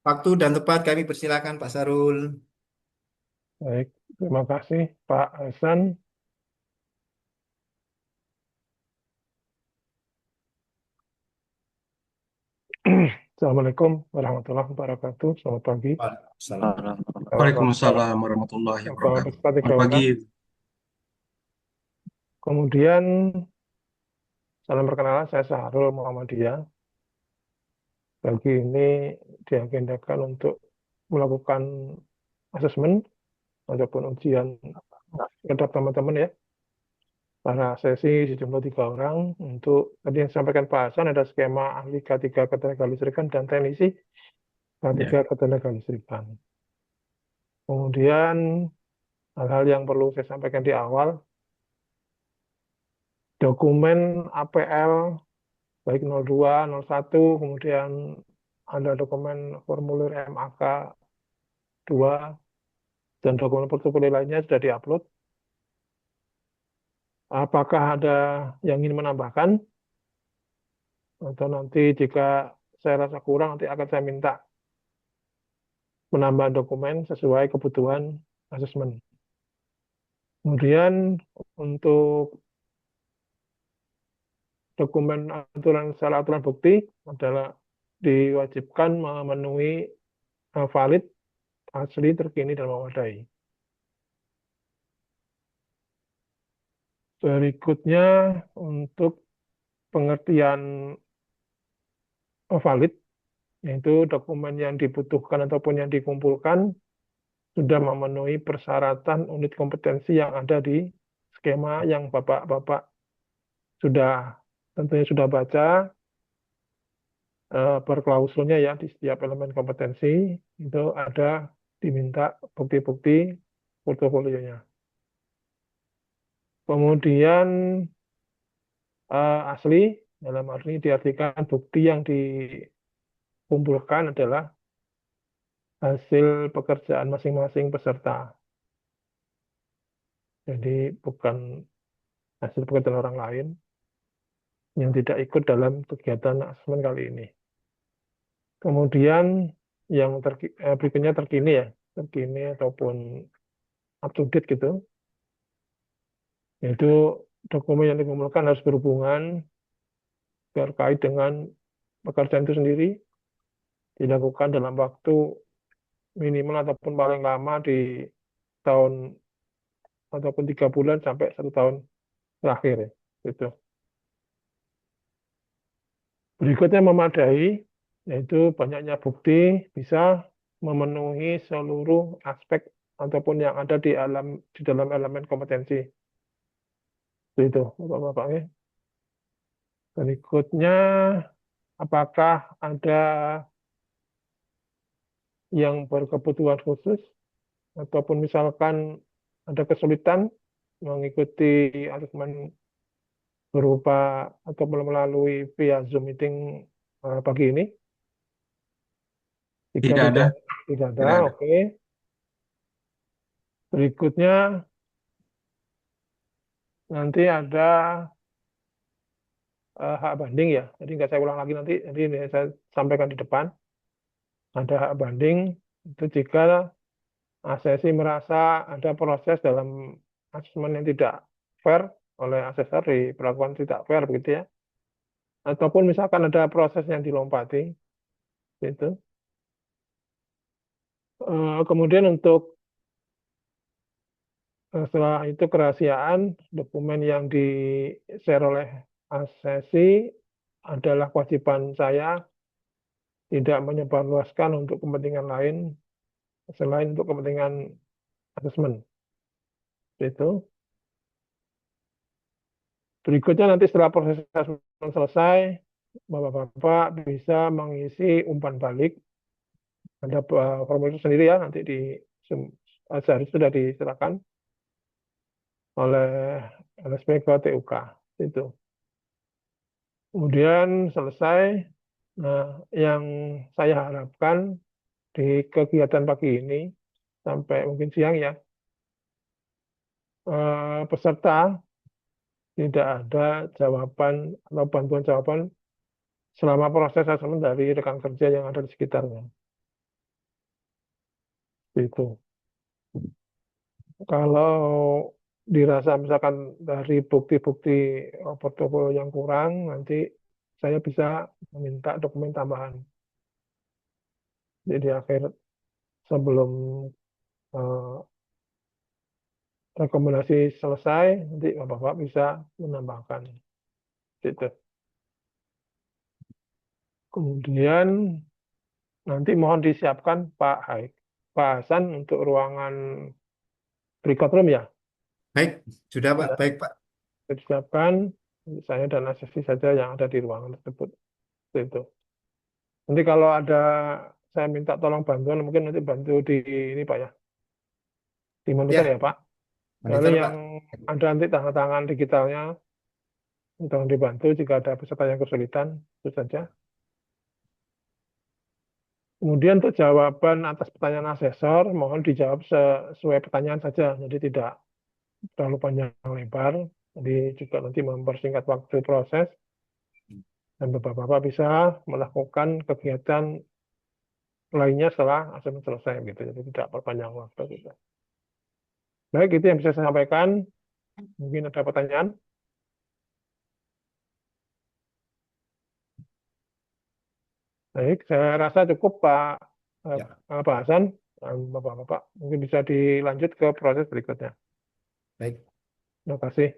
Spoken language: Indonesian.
Waktu dan tempat kami persilakan Pak Sarul. Baik, terima kasih Pak Hasan. Assalamualaikum warahmatullahi wabarakatuh. Selamat pagi. Waalaikumsalam. Bapak, Waalaikumsalam warahmatullahi Bapak wabarakatuh. peserta tiga Selamat pagi. orang. Kemudian, salam perkenalan, saya Sahrul Muhammadiyah. Pagi ini diagendakan untuk melakukan asesmen ataupun ujian terhadap teman-teman ya. Pada sesi sejumlah 3 orang untuk tadi yang disampaikan Pak Hasan ada skema ahli K3 ketenagalistrikan dan teknisi K3 Ya, ketenagalistrikan. Kemudian hal-hal yang perlu saya sampaikan di awal, dokumen APL baik 02, 01, kemudian ada dokumen formulir MAK 2 dan dokumen portofolio lainnya sudah diupload. Apakah ada yang ingin menambahkan? Atau nanti jika saya rasa kurang, nanti akan saya minta menambah dokumen sesuai kebutuhan asesmen. Kemudian untuk dokumen aturan secara aturan bukti adalah diwajibkan memenuhi valid, asli, terkini, dan memadai. Berikutnya untuk pengertian valid, yaitu dokumen yang dibutuhkan ataupun yang dikumpulkan sudah memenuhi persyaratan unit kompetensi yang ada di skema yang Bapak-Bapak sudah tentunya sudah baca per klausulnya ya di setiap elemen kompetensi itu ada diminta bukti-bukti portofolionya. Kemudian asli dalam arti diartikan bukti yang dikumpulkan adalah hasil pekerjaan masing-masing peserta. Jadi bukan hasil pekerjaan orang lain yang tidak ikut dalam kegiatan asesmen kali ini. Kemudian yang berikutnya terkini ya, terkini ataupun up to date gitu, yaitu dokumen yang dikumpulkan harus berhubungan terkait dengan pekerjaan itu sendiri, dilakukan dalam waktu minimal ataupun paling lama di tahun ataupun 3 bulan sampai 1 tahun terakhir ya. Gitu. Berikutnya memadai, yaitu banyaknya bukti bisa memenuhi seluruh aspek ataupun yang ada di dalam elemen kompetensi. Itu Bapak-Bapaknya. Berikutnya, apakah ada yang berkebutuhan khusus ataupun misalkan ada kesulitan mengikuti asesmen berupa atau melalui via Zoom meeting pagi ini? Jika tidak ada, tidak ada, tidak ada. oke. Berikutnya nanti ada hak banding ya. Jadi nggak saya ulang lagi nanti. Jadi ini saya sampaikan di depan. Ada hak banding itu jika asesi merasa ada proses dalam asesmen yang tidak fair oleh asesor diperlakukan tidak fair begitu ya. Ataupun misalkan ada proses yang dilompati itu. Kemudian untuk setelah itu kerahasiaan dokumen yang di-share oleh asesi adalah kewajiban saya tidak menyebarluaskan untuk kepentingan lain selain untuk kepentingan asesmen. Itu. Berikutnya nanti setelah proses asesmen selesai, Bapak-Bapak bisa mengisi umpan balik. Ada formulir sendiri ya, nanti di sehari sudah diserahkan oleh LSP ke TUK. Itu. Kemudian selesai, nah yang saya harapkan di kegiatan pagi ini sampai mungkin siang ya, peserta tidak ada jawaban atau bantuan jawaban selama proses asesmen dari rekan kerja yang ada di sekitarnya. Itu. Kalau dirasa misalkan dari bukti-bukti portofolio yang kurang, nanti saya bisa meminta dokumen tambahan. Jadi di akhir sebelum eh, rekomendasi selesai, nanti Bapak-Bapak bisa menambahkan. Gitu. Kemudian nanti mohon disiapkan Pak Haik, Pak Hasan untuk ruangan breakout room ya. Baik, sudah Pak. Ya, Baik Pak. disiapkan saya dan asisten saja yang ada di ruangan tersebut. Itu. Nanti kalau ada saya minta tolong bantuan, mungkin nanti bantu di ini Pak ya, di monitor Ya, ya Pak. Lalu monitor yang Pak. ada nanti tanda tangan digitalnya, tolong dibantu jika ada peserta yang kesulitan, itu saja. Kemudian untuk jawaban atas pertanyaan asesor, mohon dijawab sesuai pertanyaan saja, jadi tidak terlalu panjang lebar. Jadi juga nanti mempersingkat waktu proses dan Bapak-Bapak bisa melakukan kegiatan lainnya setelah asesmen selesai gitu. Jadi tidak perpanjang waktu gitu. Baik, itu yang bisa saya sampaikan. Mungkin ada pertanyaan. Baik, saya rasa cukup Ya, Pak Hasan, Bapak-Bapak. Mungkin bisa dilanjut ke proses berikutnya. baik. Terima kasih.